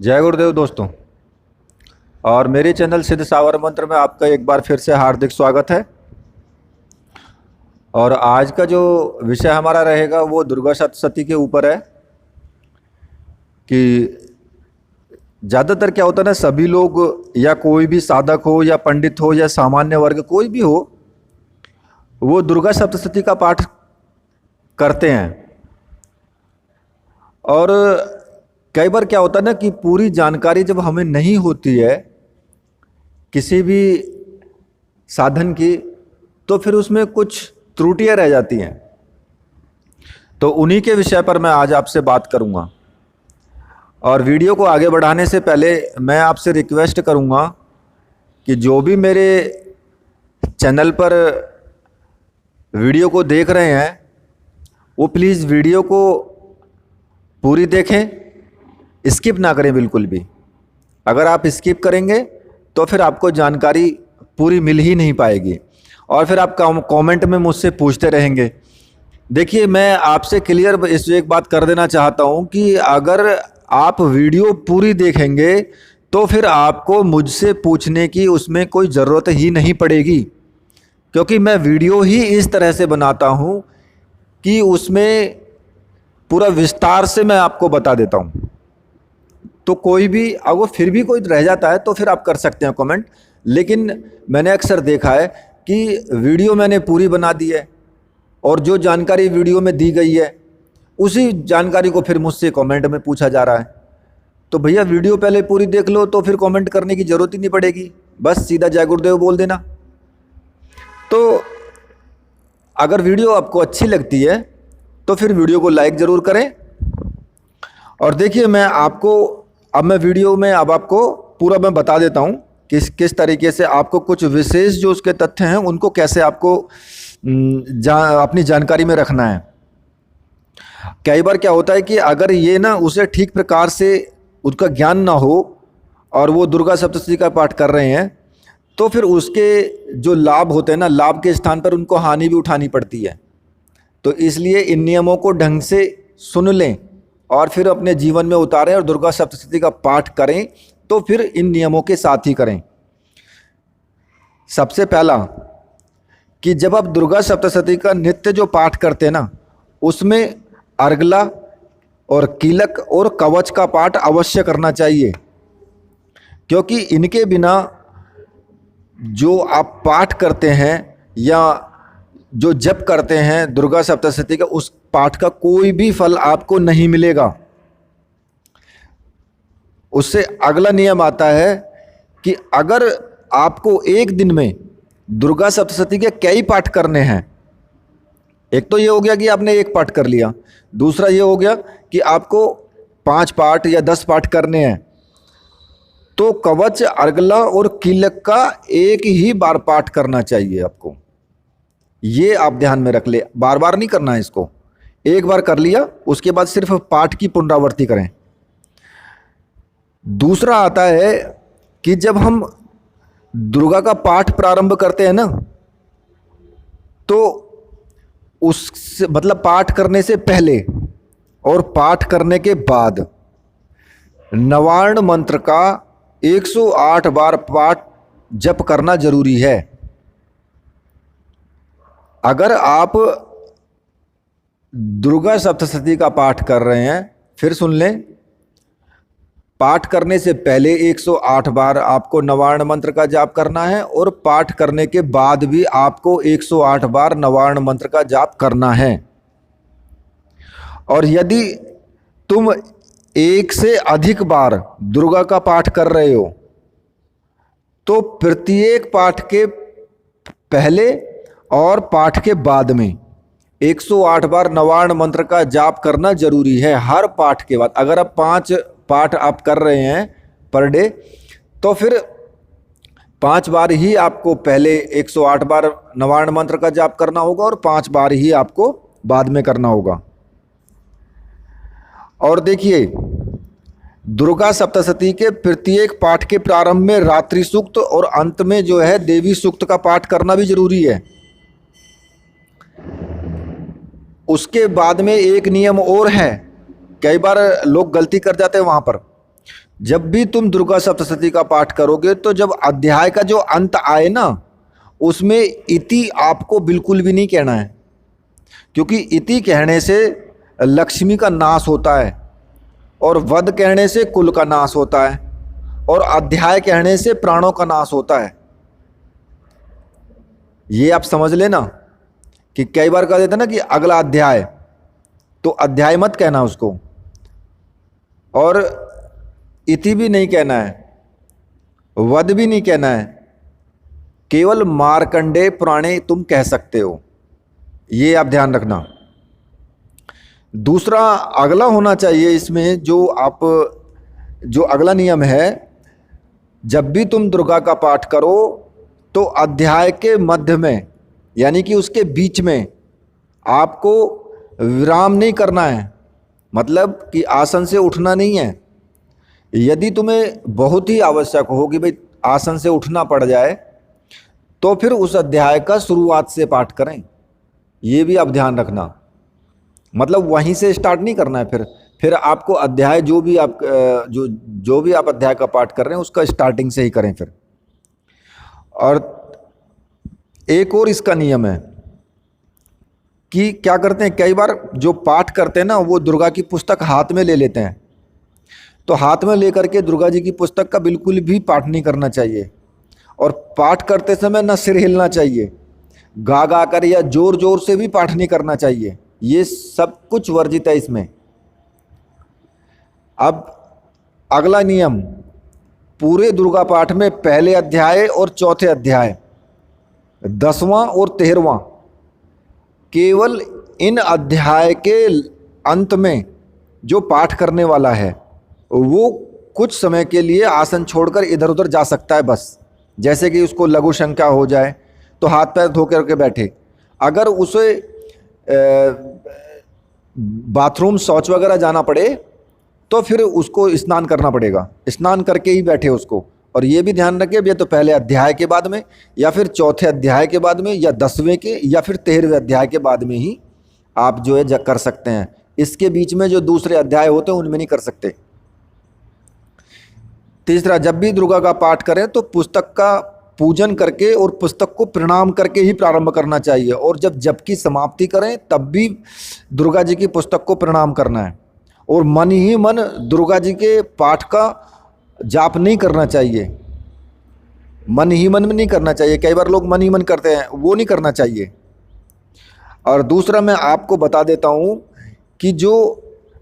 जय गुरुदेव दोस्तों। और मेरे चैनल सिद्ध सावर मंत्र में आपका एक बार फिर से हार्दिक स्वागत है। और आज का जो विषय हमारा रहेगा वो दुर्गा सप्तशती के ऊपर है कि ज़्यादातर क्या होता है ना, सभी लोग या कोई भी साधक हो या पंडित हो या सामान्य वर्ग कोई भी हो, वो दुर्गा सप्तशती का पाठ करते हैं। और कई बार क्या होता है ना कि पूरी जानकारी जब हमें नहीं होती है किसी भी साधन की, तो फिर उसमें कुछ त्रुटियां रह जाती हैं। तो उन्हीं के विषय पर मैं आज आपसे बात करूंगा। और वीडियो को आगे बढ़ाने से पहले मैं आपसे रिक्वेस्ट करूंगा कि जो भी मेरे चैनल पर वीडियो को देख रहे हैं वो प्लीज़ वीडियो को पूरी देखें, स्किप ना करें बिल्कुल भी। अगर आप स्किप करेंगे तो फिर आपको जानकारी पूरी मिल ही नहीं पाएगी और फिर आप कमेंट में मुझसे पूछते रहेंगे। देखिए, मैं आपसे क्लियर इस एक बात कर देना चाहता हूं कि अगर आप वीडियो पूरी देखेंगे तो फिर आपको मुझसे पूछने की उसमें कोई ज़रूरत ही नहीं पड़ेगी, क्योंकि मैं वीडियो ही इस तरह से बनाता हूं कि उसमें पूरा विस्तार से मैं आपको बता देता हूं। तो कोई भी अगर फिर भी कोई रह जाता है तो फिर आप कर सकते हैं कमेंट, लेकिन मैंने अक्सर देखा है कि वीडियो मैंने पूरी बना दी है और जो जानकारी वीडियो में दी गई है उसी जानकारी को फिर मुझसे कमेंट में पूछा जा रहा है। तो भैया वीडियो पहले पूरी देख लो तो फिर कमेंट करने की ज़रूरत ही नहीं पड़ेगी, बस सीधा जय गुरुदेव बोल देना। तो अगर वीडियो आपको अच्छी लगती है तो फिर वीडियो को लाइक ज़रूर करें। और देखिए, मैं वीडियो में अब आपको पूरा मैं बता देता हूँ किस तरीके से आपको कुछ विशेष जो उसके तथ्य हैं उनको कैसे आपको अपनी जानकारी में रखना है। कई बार क्या होता है कि अगर ये ना उसे ठीक प्रकार से उसका ज्ञान ना हो और वो दुर्गा सप्तशती का पाठ कर रहे हैं तो फिर उसके जो लाभ होते हैं ना, लाभ के स्थान पर उनको हानि भी उठानी पड़ती है। तो इसलिए इन नियमों को ढंग से सुन लें और फिर अपने जीवन में उतारें और दुर्गा सप्तशती का पाठ करें, तो फिर इन नियमों के साथ ही करें। सबसे पहला कि जब आप दुर्गा सप्तशती का नित्य जो पाठ करते हैं ना, उसमें अर्गला और कीलक और कवच का पाठ अवश्य करना चाहिए, क्योंकि इनके बिना जो आप पाठ करते हैं या जो जप करते हैं दुर्गा सप्तशती का, उस पाठ का कोई भी फल आपको नहीं मिलेगा। उससे अगला नियम आता है कि अगर आपको एक दिन में दुर्गा सप्तशती के कई पाठ करने हैं, एक तो ये हो गया कि आपने एक पाठ कर लिया, दूसरा ये हो गया कि आपको 5 पाठ या 10 पाठ करने हैं, तो कवच, अर्गला और कीलक का एक ही बार पाठ करना चाहिए आपको। ये आप ध्यान में रख ले, बार बार नहीं करना है इसको। एक बार कर लिया, उसके बाद सिर्फ पाठ की पुनरावृत्ति करें। दूसरा आता है कि जब हम दुर्गा का पाठ प्रारंभ करते हैं ना, तो उस मतलब पाठ करने से पहले और पाठ करने के बाद नवार्ण मंत्र का 108 बार पाठ जप करना जरूरी है। अगर आप दुर्गा सप्तशती का पाठ कर रहे हैं, फिर सुन लें, पाठ करने से पहले 108 बार आपको नवार्ण मंत्र का जाप करना है और पाठ करने के बाद भी आपको 108 बार नवार्ण मंत्र का जाप करना है। और यदि तुम एक से अधिक बार दुर्गा का पाठ कर रहे हो तो प्रत्येक पाठ के पहले और पाठ के बाद में 108 बार नवार्ण मंत्र का जाप करना जरूरी है हर पाठ के बाद। अगर आप 5 पाठ आप कर रहे हैं पर डे, तो फिर 5 बार ही आपको पहले 108 बार नवार्ण मंत्र का जाप करना होगा और 5 बार ही आपको बाद में करना होगा। और देखिए, दुर्गा सप्तशती के प्रत्येक पाठ के प्रारंभ में रात्रि सूक्त और अंत में जो है देवी सूक्त का पाठ करना भी जरूरी है। उसके बाद में एक नियम और है, कई बार लोग गलती कर जाते हैं वहाँ पर। जब भी तुम दुर्गा सप्तशती का पाठ करोगे तो जब अध्याय का जो अंत आए ना, उसमें इति आपको बिल्कुल भी नहीं कहना है, क्योंकि इति कहने से लक्ष्मी का नाश होता है, और वध कहने से कुल का नाश होता है, और अध्याय कहने से प्राणों का नाश होता है। ये आप समझ लेना कि कई बार कह देते ना कि अगला अध्याय, तो अध्याय मत कहना उसको, और इति भी नहीं कहना है, वध भी नहीं कहना है, केवल मार्कंडे पुराणे तुम कह सकते हो। ये आप ध्यान रखना। दूसरा अगला होना चाहिए इसमें, जो अगला नियम है, जब भी तुम दुर्गा का पाठ करो तो अध्याय के मध्य में, यानी कि उसके बीच में आपको विराम नहीं करना है, मतलब कि आसन से उठना नहीं है। यदि तुम्हें बहुत ही आवश्यक हो कि भाई आसन से उठना पड़ जाए, तो फिर उस अध्याय का शुरुआत से पाठ करें। ये भी आप ध्यान रखना, मतलब वहीं से स्टार्ट नहीं करना है। फिर आपको अध्याय जो भी आप अध्याय का पाठ कर रहे हैं उसका स्टार्टिंग से ही करें फिर। और एक और इसका नियम है कि क्या करते हैं, कई बार जो पाठ करते हैं ना, वो दुर्गा की पुस्तक हाथ में ले लेते हैं। तो हाथ में लेकर के दुर्गा जी की पुस्तक का बिल्कुल भी पाठ नहीं करना चाहिए, और पाठ करते समय ना सिर हिलना चाहिए, गा गा कर या जोर जोर से भी पाठ नहीं करना चाहिए। ये सब कुछ वर्जित है इसमें। अब अगला नियम, पूरे दुर्गा पाठ में पहले अध्याय और चौथे अध्याय, 10वां और 13वां, केवल इन अध्याय के अंत में जो पाठ करने वाला है वो कुछ समय के लिए आसन छोड़कर इधर उधर जा सकता है बस। जैसे कि उसको लघु शंका हो जाए तो हाथ पैर धो करके बैठे। अगर उसे बाथरूम शौच वगैरह जाना पड़े तो फिर उसको स्नान करना पड़ेगा, स्नान करके ही बैठे उसको। और ये भी ध्यान रखें, या तो पहले अध्याय के बाद में, या फिर चौथे अध्याय के बाद में, या 10वें के, या फिर 13वें अध्याय के बाद में ही आप जो है कर सकते हैं। इसके बीच में जो दूसरे अध्याय होते हैं उनमें नहीं कर सकते। तीसरा, जब भी दुर्गा का पाठ करें तो पुस्तक का पूजन करके और पुस्तक को प्रणाम करके ही प्रारंभ करना चाहिए, और जब की समाप्ति करें तब भी दुर्गा जी की पुस्तक को प्रणाम करना है। और मन ही मन दुर्गा जी के पाठ का जाप नहीं करना चाहिए, मन ही मन में नहीं करना चाहिए। कई बार लोग मन ही मन करते हैं, वो नहीं करना चाहिए। और दूसरा मैं आपको बता देता हूँ कि जो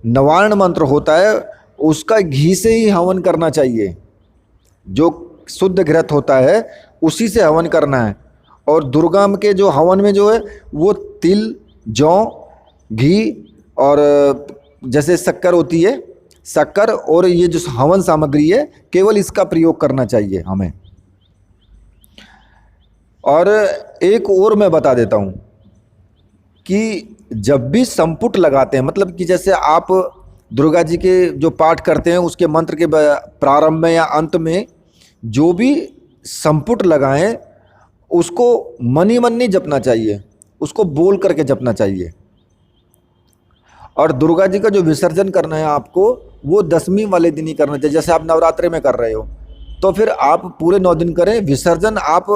नवार्ण मंत्र होता है उसका घी से ही हवन करना चाहिए। जो शुद्ध घृत होता है उसी से हवन करना है। और दुर्गा के जो हवन में जो है वो तिल, जौ, घी और जैसे शक्कर होती है, शक्कर और ये जो हवन सामग्री है, केवल इसका प्रयोग करना चाहिए हमें। और एक और मैं बता देता हूँ कि जब भी संपुट लगाते हैं, मतलब कि जैसे आप दुर्गा जी के जो पाठ करते हैं उसके मंत्र के प्रारंभ में या अंत में जो भी संपुट लगाएं उसको मन ही मन नहीं जपना चाहिए, उसको बोल करके जपना चाहिए। और दुर्गा जी का जो विसर्जन करना है आपको, वो 10वीं वाले दिन ही करना चाहिए। जैसे आप नवरात्रि में कर रहे हो तो फिर आप पूरे 9 दिन करें, विसर्जन आप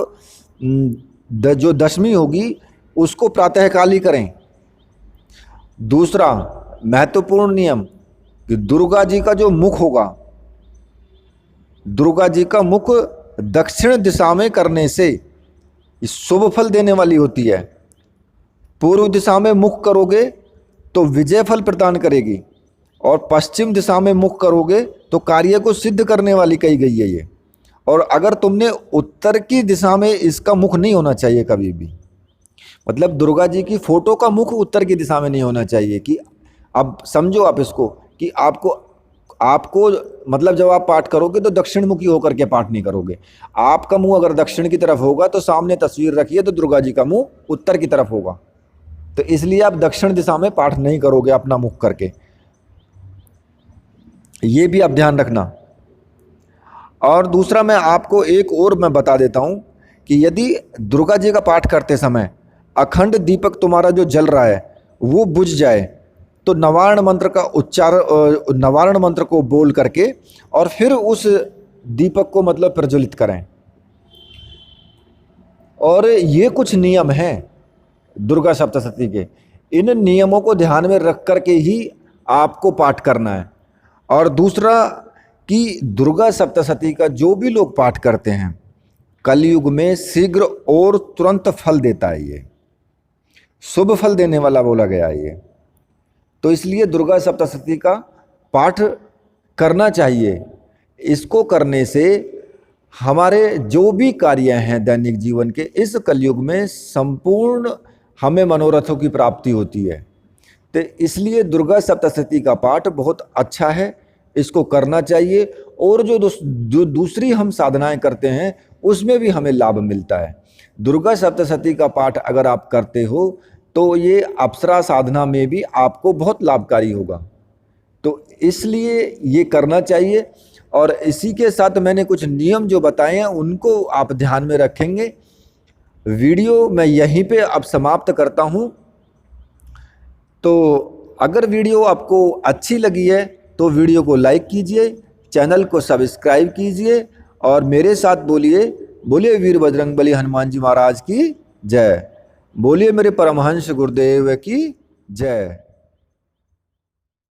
जो 10वीं होगी उसको प्रातःकाल ही करें। दूसरा महत्वपूर्ण नियम कि दुर्गा जी का जो मुख होगा, दुर्गा जी का मुख दक्षिण दिशा में करने से शुभ फल देने वाली होती है। पूर्व दिशा में मुख करोगे तो विजय फल प्रदान करेगी, और पश्चिम दिशा में मुख करोगे तो कार्य को सिद्ध करने वाली कही गई है ये। और अगर तुमने उत्तर की दिशा में, इसका मुख नहीं होना चाहिए कभी भी, मतलब दुर्गा जी की फोटो का मुख उत्तर की दिशा में नहीं होना चाहिए। कि अब समझो आप इसको कि आपको मतलब जब आप पाठ करोगे तो दक्षिण मुखी होकर के पाठ नहीं करोगे। आपका मुंह अगर दक्षिण की तरफ होगा तो सामने तस्वीर रखिए तो दुर्गा जी का मुंह उत्तर की तरफ होगा, तो इसलिए आप दक्षिण दिशा में पाठ नहीं करोगे अपना मुख करके। ये भी आप ध्यान रखना। और दूसरा मैं आपको एक और मैं बता देता हूं कि यदि दुर्गा जी का पाठ करते समय अखंड दीपक तुम्हारा जो जल रहा है वो बुझ जाए, तो नवार्ण मंत्र का नवार्ण मंत्र को बोल करके और फिर उस दीपक को मतलब प्रज्वलित करें। और ये कुछ नियम हैं दुर्गा सप्तशती के, इन नियमों को ध्यान में रख करके ही आपको पाठ करना है। और दूसरा कि दुर्गा सप्तशती का जो भी लोग पाठ करते हैं, कलयुग में शीघ्र और तुरंत फल देता है, ये शुभ फल देने वाला बोला गया है ये। तो इसलिए दुर्गा सप्तशती का पाठ करना चाहिए। इसको करने से हमारे जो भी कार्य हैं दैनिक जीवन के, इस कलयुग में संपूर्ण हमें मनोरथों की प्राप्ति होती है। तो इसलिए दुर्गा सप्तशती का पाठ बहुत अच्छा है, इसको करना चाहिए। और जो दूसरी हम साधनाएं करते हैं उसमें भी हमें लाभ मिलता है। दुर्गा सप्तशती का पाठ अगर आप करते हो तो ये अप्सरा साधना में भी आपको बहुत लाभकारी होगा। तो इसलिए ये करना चाहिए। और इसी के साथ मैंने कुछ नियम जो बताए हैं उनको आप ध्यान में रखेंगे। वीडियो मैं यहीं पे अब समाप्त करता हूँ। तो अगर वीडियो आपको अच्छी लगी है तो वीडियो को लाइक कीजिए, चैनल को सब्सक्राइब कीजिए और मेरे साथ बोलिए, बोलिए वीर बजरंगबली हनुमान जी महाराज की जय, बोलिए मेरे परमहंस गुरुदेव की जय।